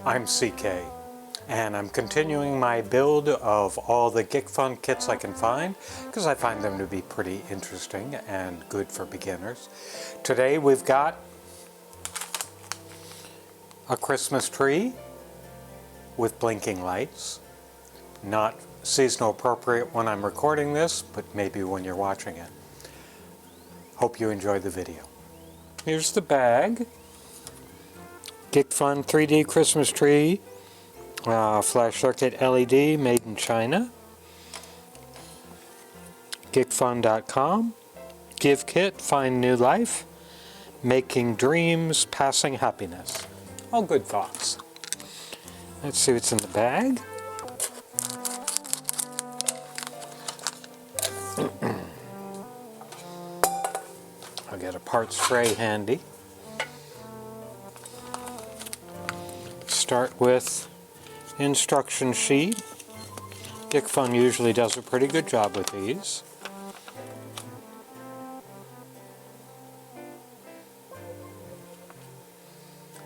I'm CK, and I'm continuing my build of all the Gikfun kits I can find because I find them to be pretty interesting and good for beginners. Today we've got a Christmas tree with blinking lights. Not seasonal appropriate when I'm recording this, but maybe when you're watching it. Hope you enjoyed the video. Here's the bag. Gikfun 3D Christmas tree, flash circuit LED made in China. Gikfun.com. Give kit, find new life. Making dreams, passing happiness. All good thoughts. Let's see what's in the bag. I'll get a parts tray handy. Start with instruction sheet. Gikfun usually does a pretty good job with these.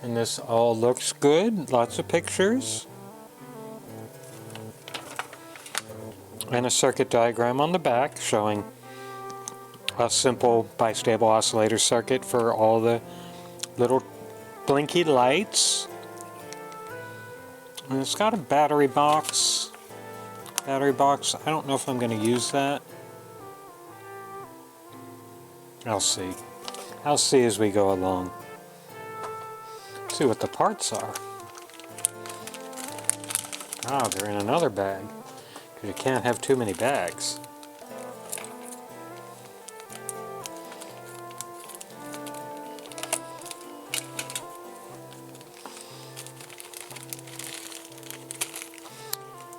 And this all looks good, lots of pictures. And a circuit diagram on the back showing a simple bistable oscillator circuit for all the little blinky lights. And it's got a battery box. I don't know if I'm going to use that. I'll see. I'll see as we go along. See what the parts are. Ah, they're in another bag. Because you can't have too many bags.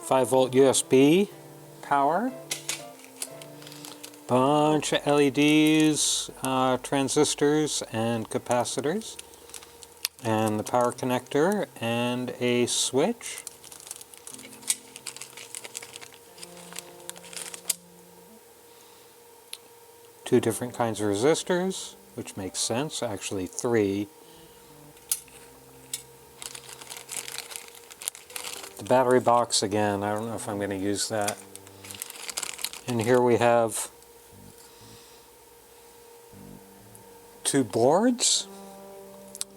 .5-volt USB power, bunch of LEDs, transistors and capacitors, and the power connector and a switch. Two different kinds of resistors, which makes sense, actually three. The battery box again, I don't know if I'm going to use that. And here we have two boards.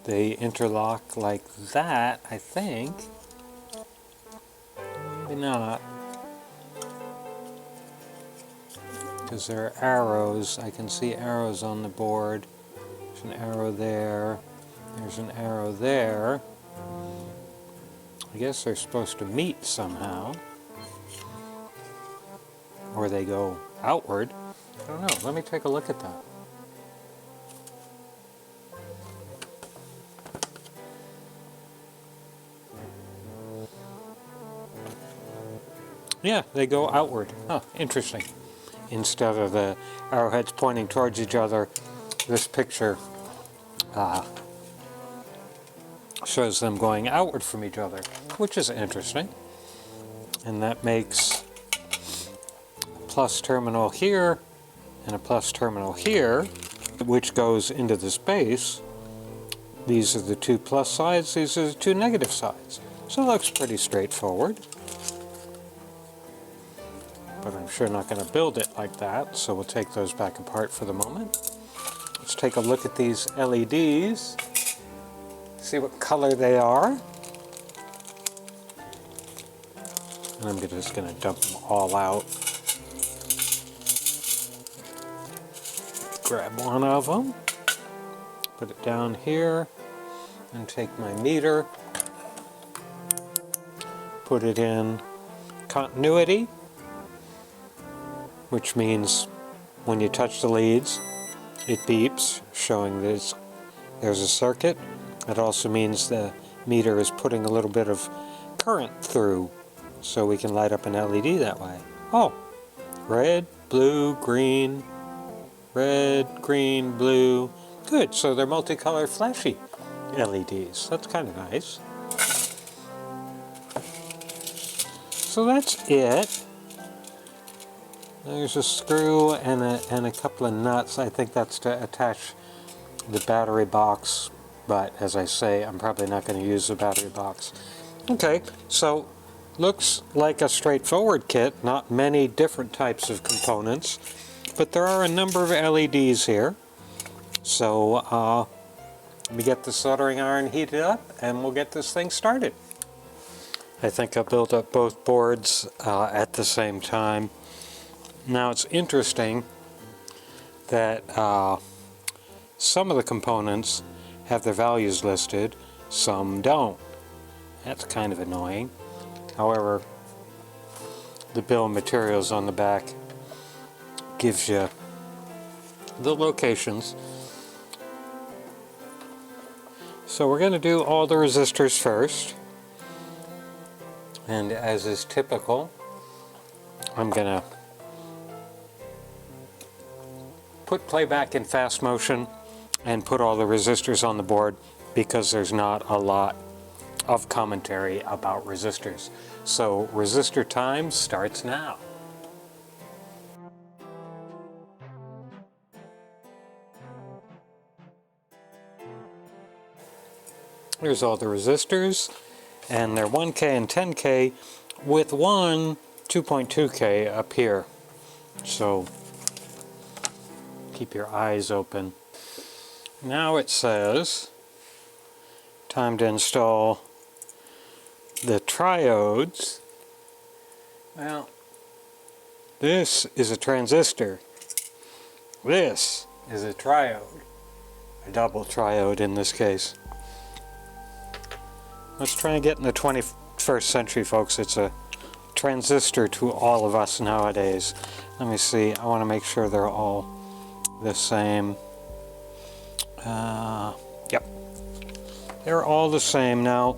They interlock like that, I think. Maybe not. Because there are arrows. I can see arrows on the board. There's an arrow there. There's an arrow there. I guess they're supposed to meet somehow. Or they go outward. I don't know. Let me take a look at that. Yeah, they go outward. Huh, interesting. Instead of the arrowheads pointing towards each other, this picture shows them going outward from each other, which is interesting. And that makes a plus terminal here and a plus terminal here, which goes into the space. These are the two plus sides, these are the two negative sides. So it looks pretty straightforward. But I'm sure not going to build it like that, so we'll take those back apart for the moment. Let's take a look at these LEDs. See what color they are. And I'm just going to dump them all out. Grab one of them, put it down here, and take my meter, put it in continuity, which means when you touch the leads, it beeps, showing that there's a circuit. It also means the meter is putting a little bit of current through, so we can light up an LED that way. Oh, red, blue, green, red, green, blue. Good, so they're multicolored flashy LEDs. That's kind of nice. So that's it. There's a screw and a couple of nuts. I think that's to attach the battery box but as I say, I'm probably not going to use the battery box. Okay, so looks like a straightforward kit, not many different types of components, but there are a number of LEDs here. So let me get the soldering iron heated up and we'll get this thing started. I think I built up both boards at the same time. Now it's interesting that some of the components have their values listed, some don't. That's kind of annoying. However, the bill of materials on the back gives you the locations. So we're going to do all the resistors first. And as is typical, I'm going to put playback in fast motion and put all the resistors on the board because there's not a lot of commentary about resistors. So resistor time starts now. Here's all the resistors, and they're 1K and 10K with one 2.2K up here. So keep your eyes open. Now it says time to install the triodes. Well, this is a transistor. This is a triode. A double triode in this case. Let's try and get in the 21st century, folks. It's a transistor to all of us nowadays. Let me see. I want to make sure they're all the same. Yep. They're all the same. Now,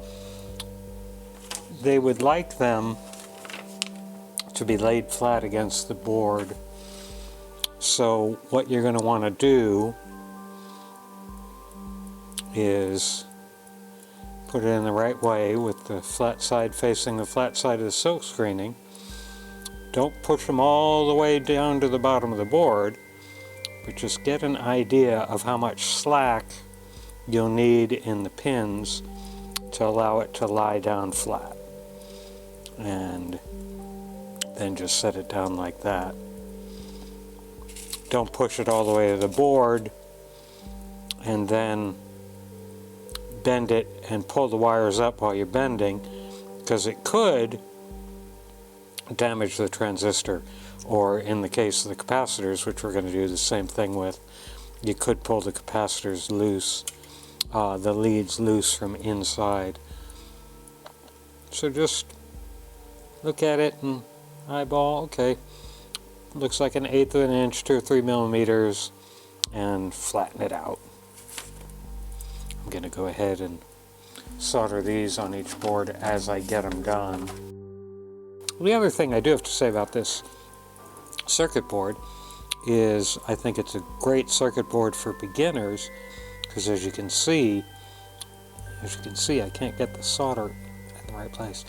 they would like them to be laid flat against the board. So what you're going to want to do is put it in the right way with the flat side facing the flat side of the silk screening. Don't push them all the way down to the bottom of the board, but just get an idea of how much slack you'll need in the pins to allow it to lie down flat. And then just set it down like that. Don't push it all the way to the board and then bend it and pull the wires up while you're bending, because it could damage the transistor, or in the case of the capacitors, which we're going to do the same thing with, you could pull the capacitors loose, the leads loose from inside. So just look at it and eyeball, okay, looks like 1/8 of an inch, 2 or 3 millimeters, and flatten it out. I'm going to go ahead and solder these on each board as I get them done. The other thing I do have to say about this circuit board is I think it's a great circuit board for beginners, because as you can see, I can't get the solder in the right place.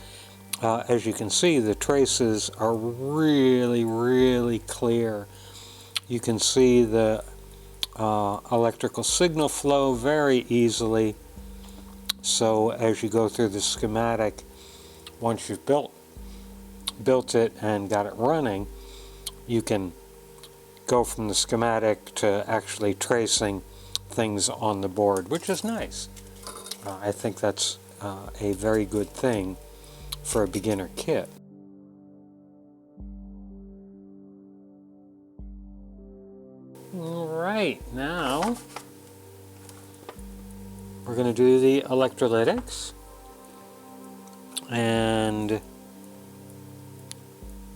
As you can see, the traces are really, really clear. You can see the electrical signal flow very easily. So as you go through the schematic, once you've built it and got it running, you can go from the schematic to actually tracing things on the board, which is nice. I think that's a very good thing for a beginner kit. Right, now we're going to do the electrolytics, and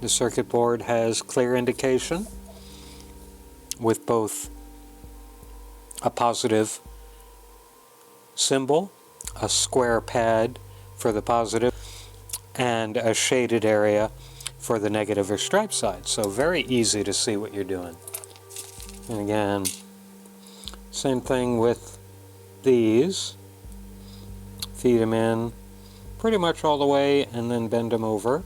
the circuit board has clear indication with both a positive symbol, a square pad for the positive, and a shaded area for the negative or stripe side. So very easy to see what you're doing. And again, same thing with these. Feed them in pretty much all the way and then bend them over.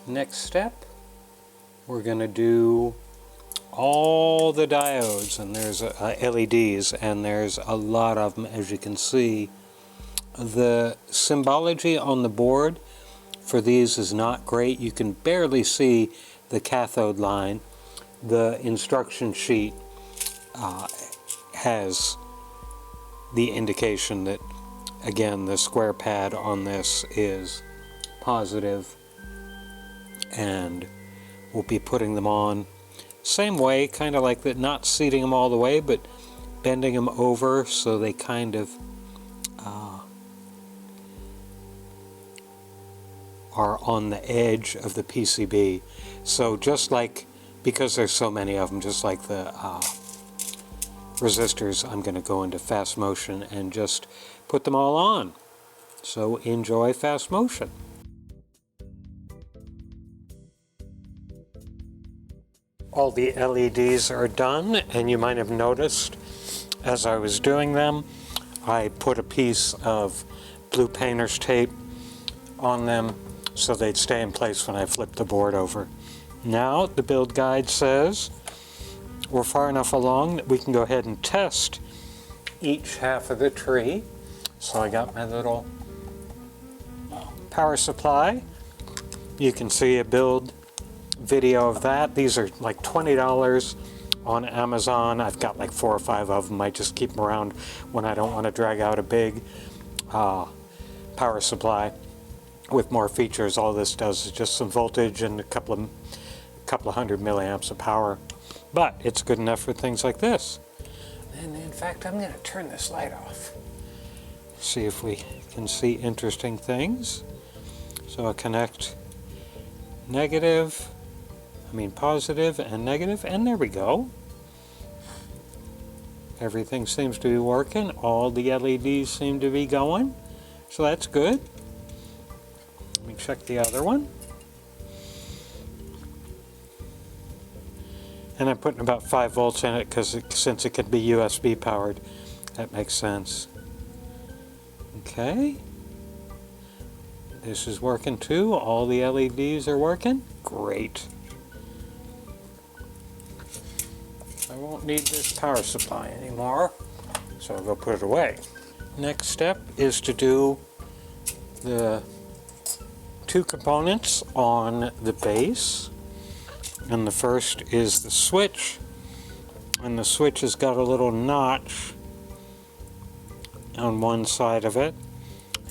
Next step, we're going to do all the diodes, and there's LEDs, and there's a lot of them, as you can see. The symbology on the board for these is not great. You can barely see the cathode line. The instruction sheet has the indication that, again, the square pad on this is positive, and we'll be putting them on same way, kind of like that, not seating them all the way, but bending them over so they kind of are on the edge of the PCB. So just like, because there's so many of them, just like the resistors, I'm going to go into fast motion and just put them all on. So enjoy fast motion. All the LEDs are done, and you might have noticed as I was doing them, I put a piece of blue painter's tape on them so they'd stay in place when I flip the board over. Now the build guide says we're far enough along that we can go ahead and test each half of the tree. So I got my little power supply. You can see a build video of that. These are like $20 on Amazon. I've got like 4 or 5 of them. I just keep them around when I don't want to drag out a big power supply with more features. All this does is just some voltage and a couple of hundred milliamps of power, but it's good enough for things like this. And in fact, I'm going to turn this light off, see if we can see interesting things. So I'll connect positive and negative, and there we go. Everything seems to be working. All the LEDs seem to be going, so that's good. Let me check the other one. And I'm putting about 5 volts in it because since it can be USB powered, that makes sense. Okay. This is working too. All the LEDs are working. Great. I won't need this power supply anymore, so I'll go put it away. Next step is to do the 2 components on the base. And the first is the switch, and the switch has got a little notch on one side of it,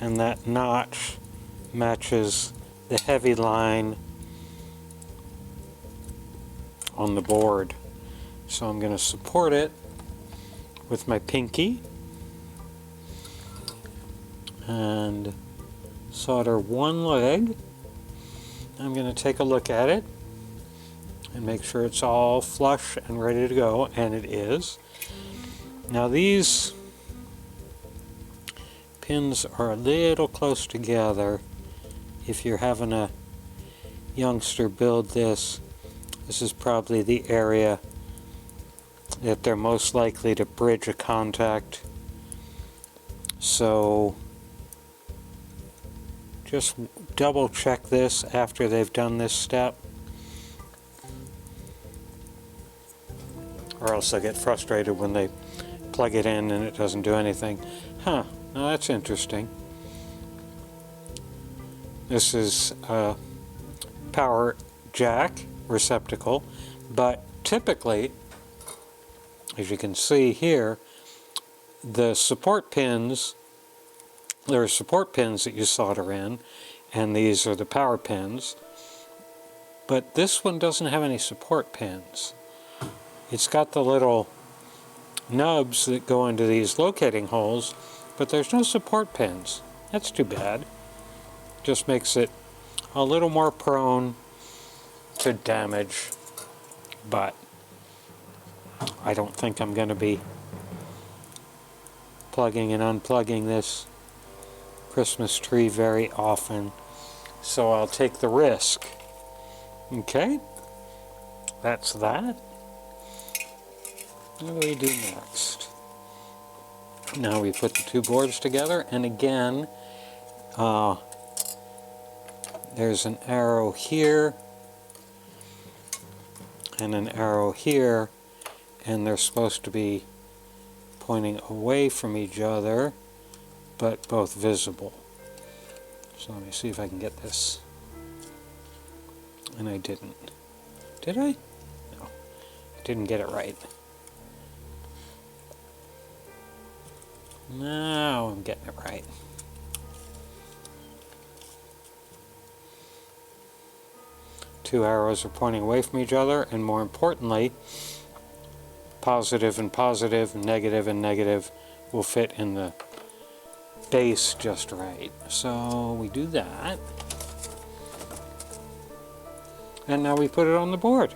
and that notch matches the heavy line on the board. So I'm going to support it with my pinky and solder one leg. I'm going to take a look at it and make sure it's all flush and ready to go, and it is. Now these pins are a little close together. If you're having a youngster build this, this is probably the area that they're most likely to bridge a contact. So just double check this after they've done this step, or else they'll get frustrated when they plug it in and it doesn't do anything. Huh, now that's interesting. This is a power jack receptacle, but typically, as you can see here, the support pins, there are support pins that you solder in, and these are the power pins, but this one doesn't have any support pins. It's got the little nubs that go into these locating holes, but there's no support pins. That's too bad. Just makes it a little more prone to damage, but I don't think I'm going to be plugging and unplugging this Christmas tree very often, so I'll take the risk. Okay, that's that. What do we do next? Now we put the 2 boards together, and again, there's an arrow here and an arrow here, and they're supposed to be pointing away from each other, but both visible. So let me see if I can get this. And I didn't. Did I? No, I didn't get it right. Now I'm getting it right. Two arrows are pointing away from each other, and more importantly, positive and positive, negative and negative will fit in the base just right. So we do that. And now we put it on the board.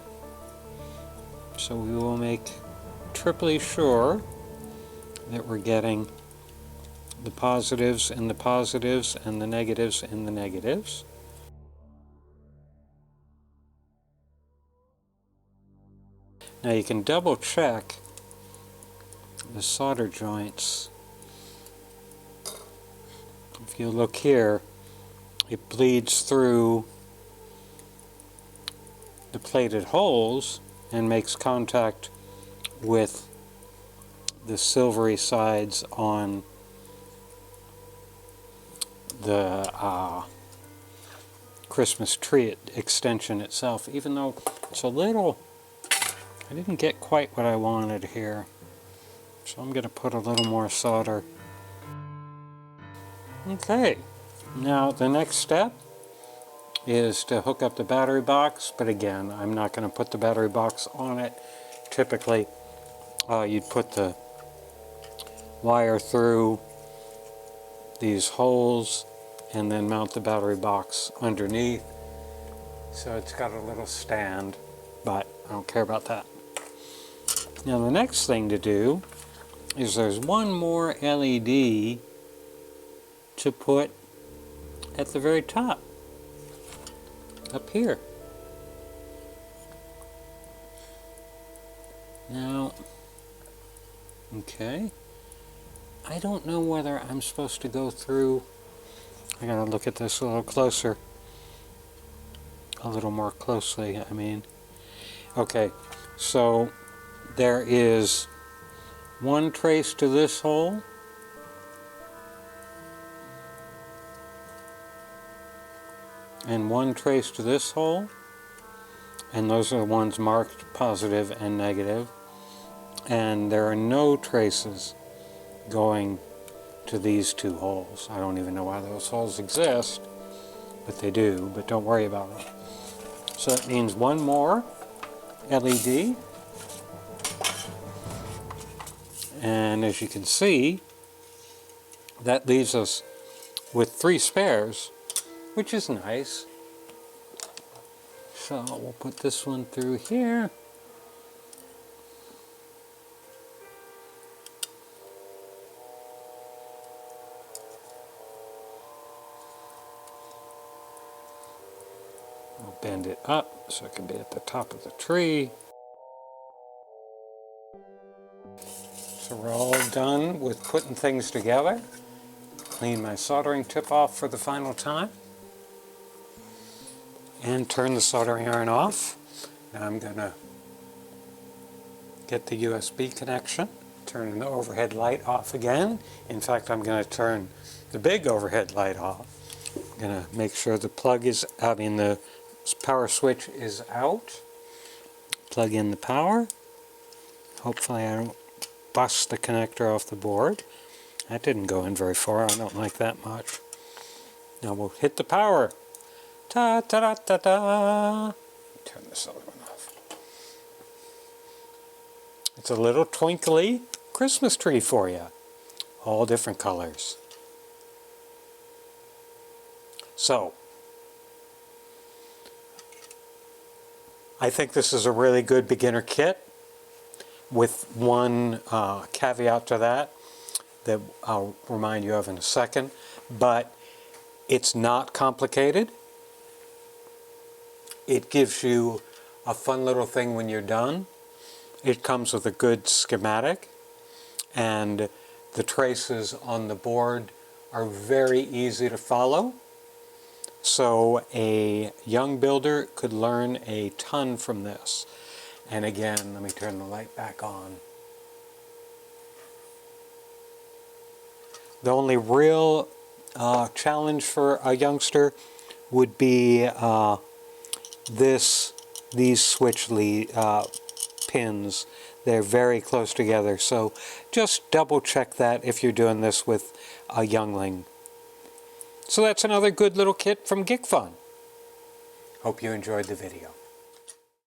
So we will make triply sure that we're getting the positives and the positives and the negatives and the negatives. Now you can double check the solder joints. If you look here, it bleeds through the plated holes and makes contact with the silvery sides on the Christmas tree extension itself, even though it's a little, I didn't get quite what I wanted here. So I'm going to put a little more solder. Okay, now the next step is to hook up the battery box, but again, I'm not going to put the battery box on it. Typically, you'd put the wire through these holes and then mount the battery box underneath. So it's got a little stand, but I don't care about that. Now the next thing to do is there's one more LED to put at the very top, up here. Now, okay, I don't know whether I'm supposed to go through, I gotta look at this a little closer, a little more closely, I mean. Okay, so there is one trace to this hole, and one trace to this hole, and those are the ones marked positive and negative, and there are no traces going to these two holes. I don't even know why those holes exist, but they do, but don't worry about them. So that means one more LED, and as you can see, that leaves us with 3 spares, which is nice. So we'll put this one through here. We'll bend it up so it can be at the top of the tree. So we're all done with putting things together. Clean my soldering tip off for the final time. And turn the soldering iron off. Now I'm going to get the USB connection, turn the overhead light off again. In fact, I'm going to turn the big overhead light off. I'm going to make sure the plug is, the power switch is out. Plug in the power. Hopefully I don't bust the connector off the board. That didn't go in very far. I don't like that much. Now we'll hit the power. Ta-ta-da-ta-da! Turn this other one off. It's a little twinkly Christmas tree for you. All different colors. So, I think this is a really good beginner kit, with one caveat to that I'll remind you of in a second, but it's not complicated. It gives you a fun little thing when you're done. It comes with a good schematic, and the traces on the board are very easy to follow. So a young builder could learn a ton from this. And again, let me turn the light back on. The only real challenge for a youngster would be these switch pins. They're very close together, so just double check that if you're doing this with a youngling. So that's another good little kit from Gikfun. Hope you enjoyed the video.